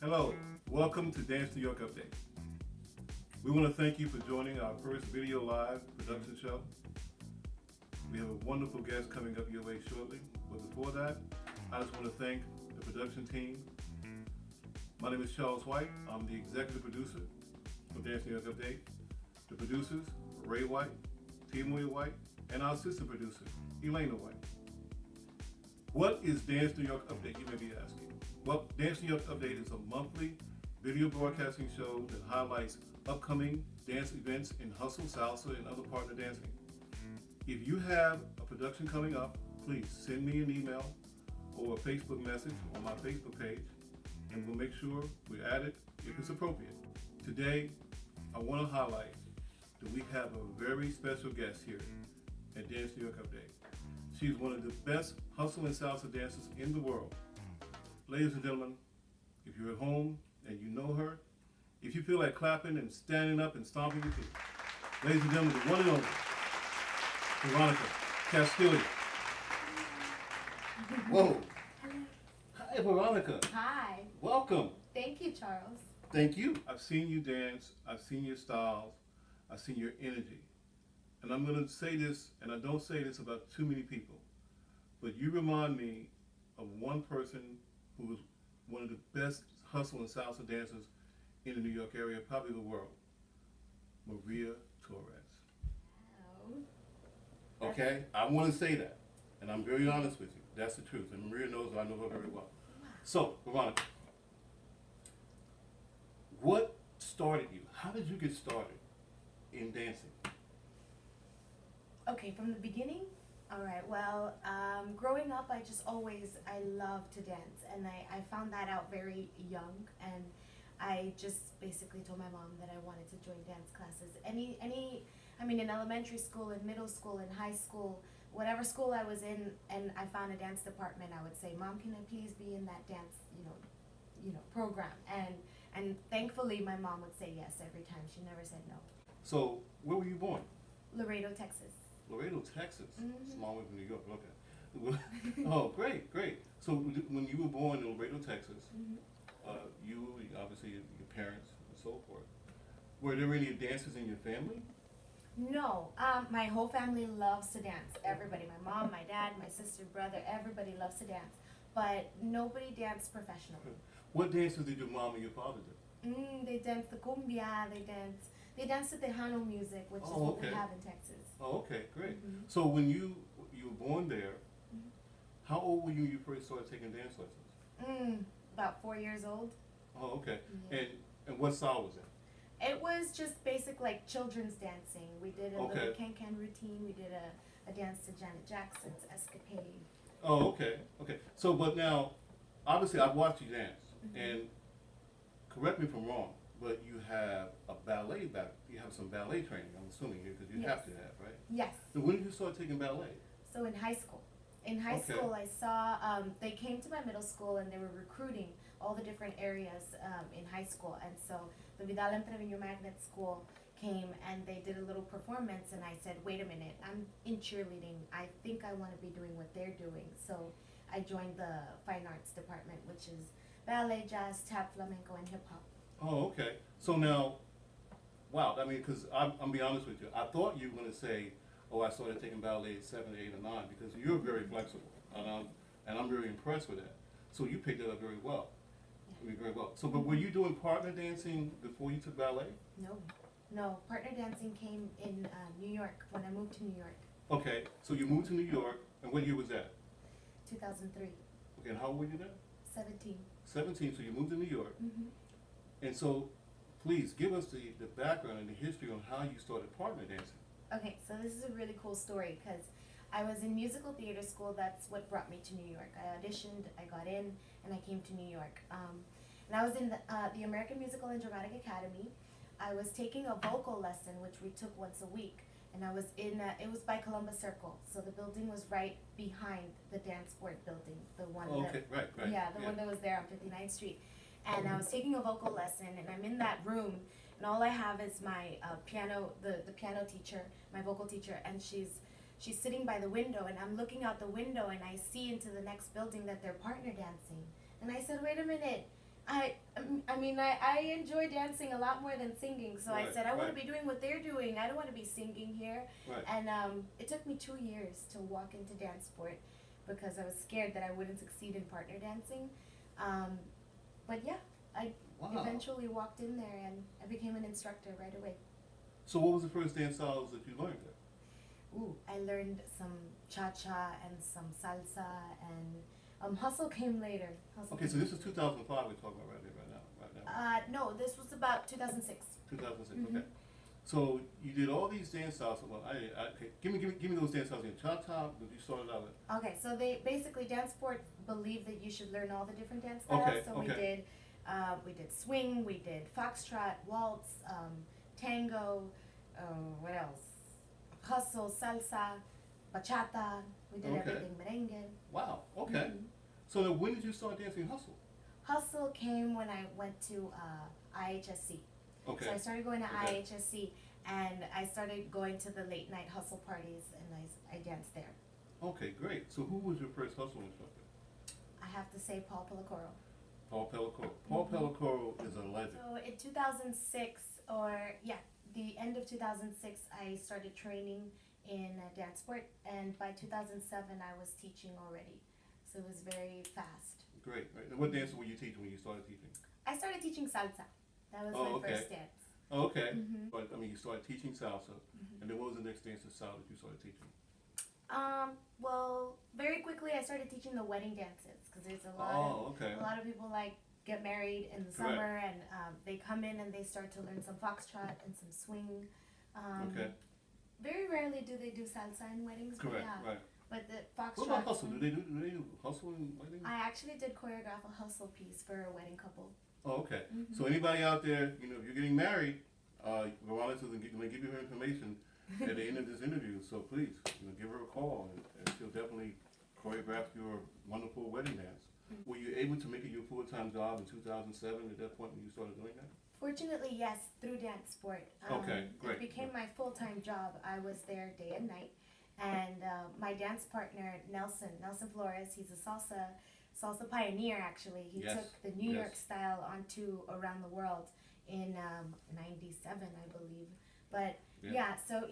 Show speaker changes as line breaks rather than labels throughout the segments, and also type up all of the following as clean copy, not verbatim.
Hello, welcome to Dance New York Update. We want to thank you for joining our first video live production show. We have a wonderful guest coming up your way shortly, but before that, I just want to thank the production team. My name is Charles White. I'm the executive producer of Dance New York Update. The producers, Ray White, Timoya White, and our assistant producer, Elena White. What is Dance New York Update, you may be asking? Well, Dance New York Update is a monthly video broadcasting show that highlights upcoming dance events in hustle, salsa, and other partner dancing. If you have a production coming up, please send me an email or a Facebook message on my Facebook page, and we'll make sure we add it if it's appropriate. Today, I want to highlight that we have a very special guest here at Dance New York Update. She's one of the best hustle and salsa dancers in the world. Ladies and gentlemen, if you're at home and you know her, if you feel like clapping and standing up and stomping your feet, ladies and gentlemen, the one and only Veronica Castilla. Whoa. Hi, Veronica.
Hi.
Welcome.
Thank you, Charles.
Thank you. I've seen you dance. I've seen your styles. I've seen your energy. And I'm going to say this, and I don't say this about too many people, but you remind me of one person who was one of the best hustle and salsa dancers in the New York area, probably the world, Maria Torres.
Oh.
Okay? I want to say that, and I'm very honest with you. That's the truth, and Maria knows I know her very well. So, Veronica, what started you? How did you get started in dancing?
Okay, from the beginning? All right, well, growing up, I loved to dance, and I found that out very young, and I just basically told my mom that I wanted to join dance classes. In elementary school, in middle school, in high school, whatever school I was in, and I found a dance department, I would say, Mom, can I please be in that dance, program? And thankfully, my mom would say yes every time. She never said no.
So, where were you born?
Laredo, Texas.
Laredo, Texas.
Mm-hmm.
It's a long way from New York. Okay. Oh, great, great. So when you were born in Laredo, Texas,
Mm-hmm.
you obviously your parents and so forth. Were there any dancers in your family?
No, my whole family loves to dance. Everybody, my mom, my dad, my sister, brother, everybody loves to dance. But nobody danced professionally.
What dances did your mom and your father do?
They dance the cumbia. They dance the Tejano music, which is what we have in Texas.
Oh, okay, great.
Mm-hmm.
So when you were born there,
Mm-hmm.
how old were you when you first started taking dance lessons?
About 4 years old.
Oh, okay.
Yeah.
And what style was it?
It was just basic like children's dancing. We did a little can-can routine. We did a dance to Janet Jackson's Escapade.
Oh, okay, okay. So, but now, obviously, I've watched you dance,
Mm-hmm.
and correct me if I'm wrong, but you have a ballet you have some ballet training, I'm assuming, because you have to have, right?
Yes.
So when did you start taking ballet?
So in high school. In high
Okay.
school, I saw, they came to my middle school and they were recruiting all the different areas in high school. And so the Vidal and Trevino Magnet School came and they did a little performance and I said, wait a minute, I'm in cheerleading. I think I want to be doing what they're doing. So I joined the fine arts department, which is ballet, jazz, tap, flamenco, and hip hop.
Oh, okay. So now, wow, I mean, because I'm be honest with you, I thought you were going to say, oh, I started taking ballet at 7, 8, or 9, because you're very flexible, and I'm very impressed with that. So you picked it up very well.
Yeah.
I mean, very well. So, but were you doing partner dancing before you took ballet?
No, partner dancing came in New York when I moved to New York,
Okay, so you moved to New York, and what year was that?
2003,
Okay, and how old were you then?
17.
17, so you moved to New York.
Mm-hmm.
And so, please, give us the background and the history on how you started partner dancing.
Okay, so this is a really cool story because I was in musical theater school. That's what brought me to New York. I auditioned, I got in, and I came to New York. And I was in the American Musical and Dramatic Academy. I was taking a vocal lesson, which we took once a week. And I was it was by Columbus Circle. So the building was right behind the dance board building. The one
Okay, right.
Yeah, the one that was there on 59th Street. And I was taking a vocal lesson, and I'm in that room, and all I have is my piano, the piano teacher, my vocal teacher, and she's sitting by the window, and I'm looking out the window, and I see into the next building that they're partner dancing. And I said, wait a minute, I mean, I enjoy dancing a lot more than singing. So I
Right,
said I want
right.
to be doing what they're doing. I don't want to be singing here.
Right.
And it took me 2 years to walk into dance sport because I was scared that I wouldn't succeed in partner dancing. Um, but yeah, I
Wow.
eventually walked in there and I became an instructor right away.
So what was the first dance styles that you learned there?
Ooh, I learned some cha-cha and some salsa and hustle came later. Hustle
Okay, so
came
this is 2005 we're talking about right now.
No, this was about 2006.
2006,
Mhm.
okay. So you did all these dance styles. Well, okay. Give me those dance styles again. Cha-cha, you started out with.
Okay, so they basically dance sport believe that you should learn all the different dance styles.
Okay,
So
okay.
we did swing, we did foxtrot, waltz, tango, what else? Hustle, salsa, bachata. We did
Okay.
everything, merengue.
Wow, okay.
Mhm.
So then when did you start dancing hustle?
Hustle came when I went to IHSC.
Okay.
So I started going to
Okay.
IHSC and I started going to the late night hustle parties and I danced there.
Okay, great. So who was your first hustle instructor?
I have to say Paul Pellicoro.
Paul Pellicoro. Paul Pellicoro is a legend.
So in 2006, the end of 2006, I started training in dance sport, and by 2007, I was teaching already. So it was very fast.
Great. Right. And what dance were you teaching when you started teaching?
I started teaching salsa. That was my
Okay.
first dance.
Oh, okay.
Mhm.
But I mean, you started teaching salsa, and then what was the next dance of salsa that you started teaching?
Well, very quickly, I started teaching the wedding dances because there's a lot
Okay.
a lot of people like get married in the
Correct.
summer, and they come in and they start to learn some foxtrot and some swing.
Okay.
Very rarely do they do salsa in weddings, but
Correct.
yeah.
Right.
But the
What
foxtrot.
about hustle? Do they do hustle in weddings?
I actually did choreograph a hustle piece for a wedding couple.
Oh, okay.
Mhm.
So anybody out there, you know, if you're getting married, Veronica's going to give you her information at the end of this interview. So please, you know, give her a call, and she'll definitely choreograph your wonderful wedding dance. Were you able to make it your full-time job in 2007 at that point when you started doing that?
Fortunately, yes, through dance sport.
Okay, great.
It became my full-time job. I was there day and night. And my dance partner, Nelson Flores, he's a salsa pioneer actually. He
Yes,
took the New
yes.
York style onto around the world in 97, I believe. But yeah, so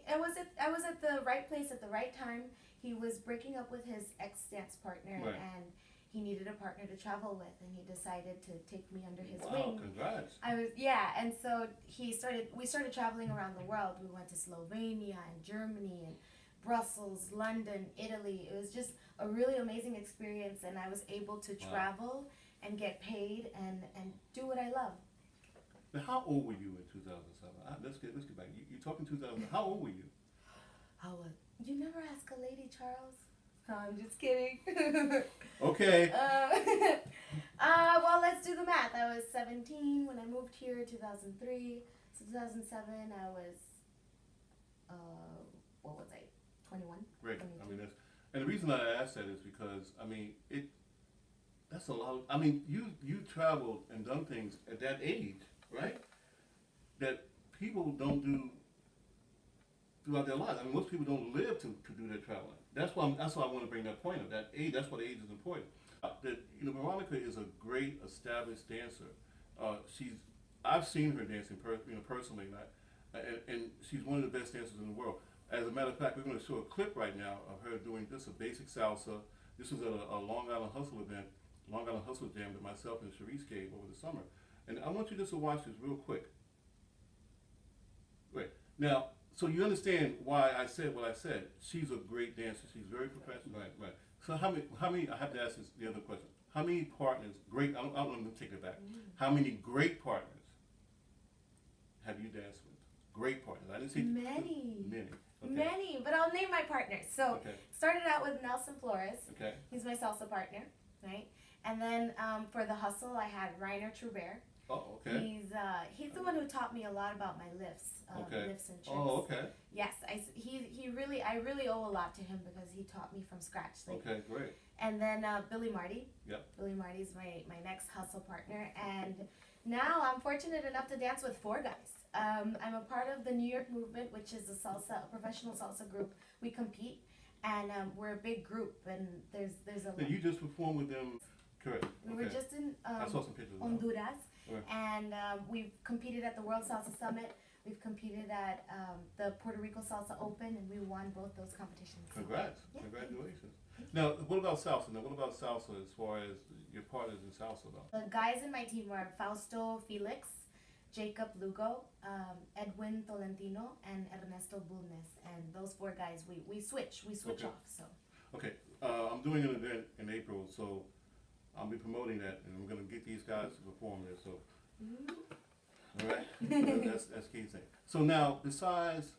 I was at the right place at the right time. He was breaking up with his ex-dance partner,
Right.
and he needed a partner to travel with, and he decided to take me under his
Wow,
wing.
congrats.
And so we started traveling around the world. We went to Slovenia and Germany and Brussels, London, Italy. It was just a really amazing experience, and I was able to travel and get paid and do what I love.
Now, how old were you in 2007? Let's get back. You're talking 2000. How old were you?
You never ask a lady, Charles. No, I'm just kidding.
Okay.
Well, let's do the math. I was 17 when I moved here, 2003. So 2007, I was, what was I, 21?
Great.
22.
I mean, and the reason I asked that is because, I mean, that's a lot. I mean, you traveled and done things at that age, right? That people don't do throughout their lives. I mean, most people don't live to do their traveling. That's why I want to bring that point up. That age. That's why the age is important. That Veronica is a great established dancer. I've seen her dancing personally, and she's one of the best dancers in the world. As a matter of fact, we're going to show a clip right now of her doing just a basic salsa. This was at a Long Island Hustle event, Long Island Hustle Jam that myself and Sharice gave over the summer. And I want you just to watch this real quick. Great. Now, so you understand why I said what I said. She's a great dancer. She's very professional. Right. So how many, I have to ask this, the other question. How many partners, I don't want to take it back. How many great partners have you danced with? Great partners. I didn't say
Many.
Many. Okay.
Many, but I'll name my partners. So
Okay.
started out with Nelson Flores.
Okay.
He's my salsa partner, right? And then for the hustle, I had Reiner Trubert.
Oh, okay.
He's the one who taught me a lot about my lifts,
Okay.
lifts and tricks.
Oh, okay.
Yes, I really owe a lot to him because he taught me from scratch.
Okay, great.
And then Billy Marty.
Yep.
Billy Marty's my next hustle partner, and now I'm fortunate enough to dance with 4 guys. I'm a part of the New York Movement, which is a professional salsa group. We compete, and we're a big group, and there's a lot.
Now, you just performed with them, correct?
We We were
Okay.
just in
I saw some pictures of that.
Honduras,
Right.
and we've competed at the World Salsa Summit. We've competed at the Puerto Rico Salsa Open, and we won both those competitions. So,
Congrats.
yeah.
Congratulations. Now, what about salsa? Now, what about salsa as far as your partners in salsa though?
The guys in my team were Fausto Felix, Jacob Lugo, Edwin Tolentino, and Ernesto Bulnes. And those four guys, we switch
Okay.
off. So
Okay, I'm doing an event in April, so I'll be promoting that, and we're gonna get these guys to perform there. So, all right, that's key thing. So now, besides,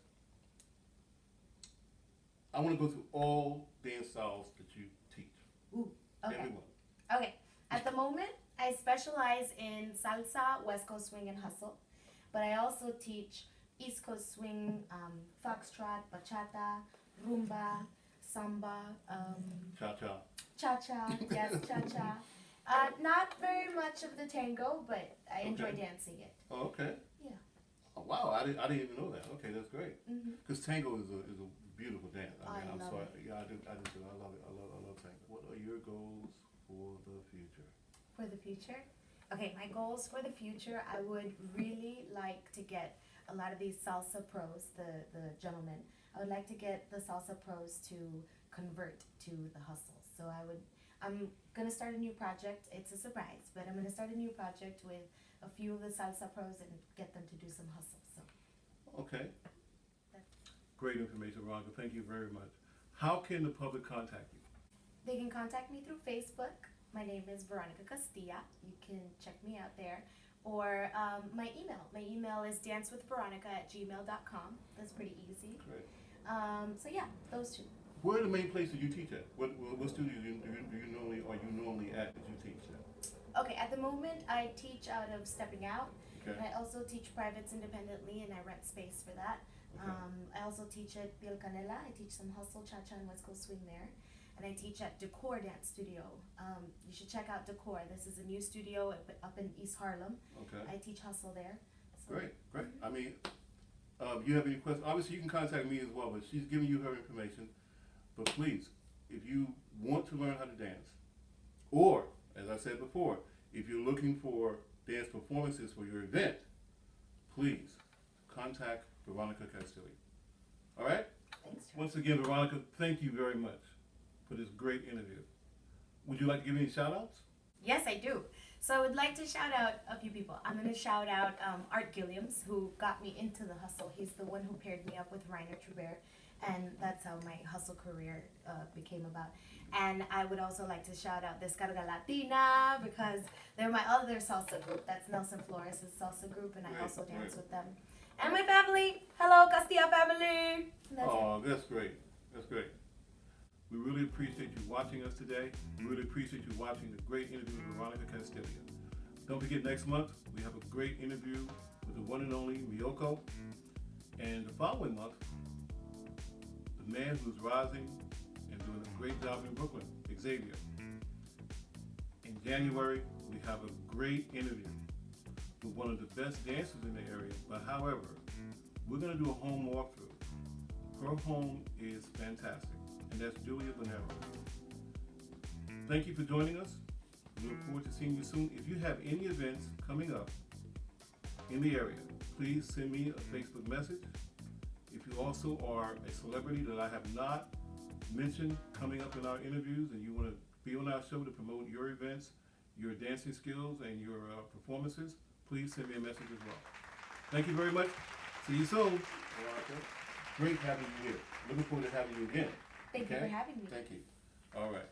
I want to go through all dance styles that you teach.
Ooh, okay.
Everyone.
Okay. At the moment, I specialize in salsa, West Coast swing, and hustle. But I also teach East Coast swing, foxtrot, bachata, rumba, samba,
Cha-cha.
cha-cha, yes, cha-cha. Not very much of the tango, but I enjoy
Okay.
dancing it.
Oh, okay.
Yeah.
Oh, wow, I didn't even know that. Okay, that's great.
Mm-hmm.
Because tango is a beautiful dance.
I
I'm
love
sorry.
it.
Yeah, I do too. I love it. I love tango. What are your goals for the future?
For the future? Okay, my goals for the future, I would really like to get a lot of these salsa pros, the gentlemen, I would like to get the salsa pros to convert to the hustle. So I'm gonna start a new project. It's a surprise, but I'm gonna start a new project with a few of the salsa pros and get them to do some hustle. So
Okay. Great information, Veronica. Thank you very much. How can the public contact you?
they can contact me through Facebook. My name is Veronica Castilla. You can check me out there. Or my email. My email is dancewithveronica@gmail.com. That's pretty easy.
Great.
So yeah, those two.
Where are the main places you teach at? What studio do you normally at that you teach at?
Okay, at the moment I teach out of Stepping Out.
Okay.
And I also teach privates independently, and I rent space for that.
Okay.
I also teach at Piel Canela. I teach some hustle, cha-cha, and West Coast swing there. And I teach at Decor Dance Studio. You should check out Decor. This is a new studio up in East Harlem.
Okay.
I teach hustle there. So,
Great. I mean, you have any questions? Obviously, you can contact me as well, but she's giving you her information. But please, if you want to learn how to dance, or, as I said before, if you're looking for dance performances for your event, please contact Veronica Castilla. All right?
Thanks.
Once again, Veronica, thank you very much for this great interview. Would you like to give any shout outs?
Yes, I do. So I would like to shout out a few people. I'm going to shout out Art Gilliams, who got me into the hustle. He's the one who paired me up with Rainer Trubert, and that's how my hustle career became about. And I would also like to shout out Descarga Latina, because they're my other salsa group. That's Nelson Flores' salsa group, and I
Great,
also dance
great.
with them. And my family. Hello, Castilla family. And that's it.
Oh, that's great. That's great. We really appreciate you watching us today. We really appreciate you watching the great interview with Veronica Castilla. Don't forget, next month we have a great interview with the one and only Miyoko. And the following month, the man who's rising and doing a great job in Brooklyn, Xavier. In January, we have a great interview with one of the best dancers in the area. But however, we're going to do a home walkthrough. Her home is fantastic, and that's Julia Bonero. Thank you for joining us. We look forward to seeing you soon. If you have any events coming up in the area, please send me a Facebook message. If you also are a celebrity that I have not mentioned coming up in our interviews and you want to be on our show to promote your events, your dancing skills, and your performances, please send me a message as well. Thank you very much. See you soon. Veronica. Great having you here. Looking forward to having you again.
Thank you for having me.
Thank you. All right.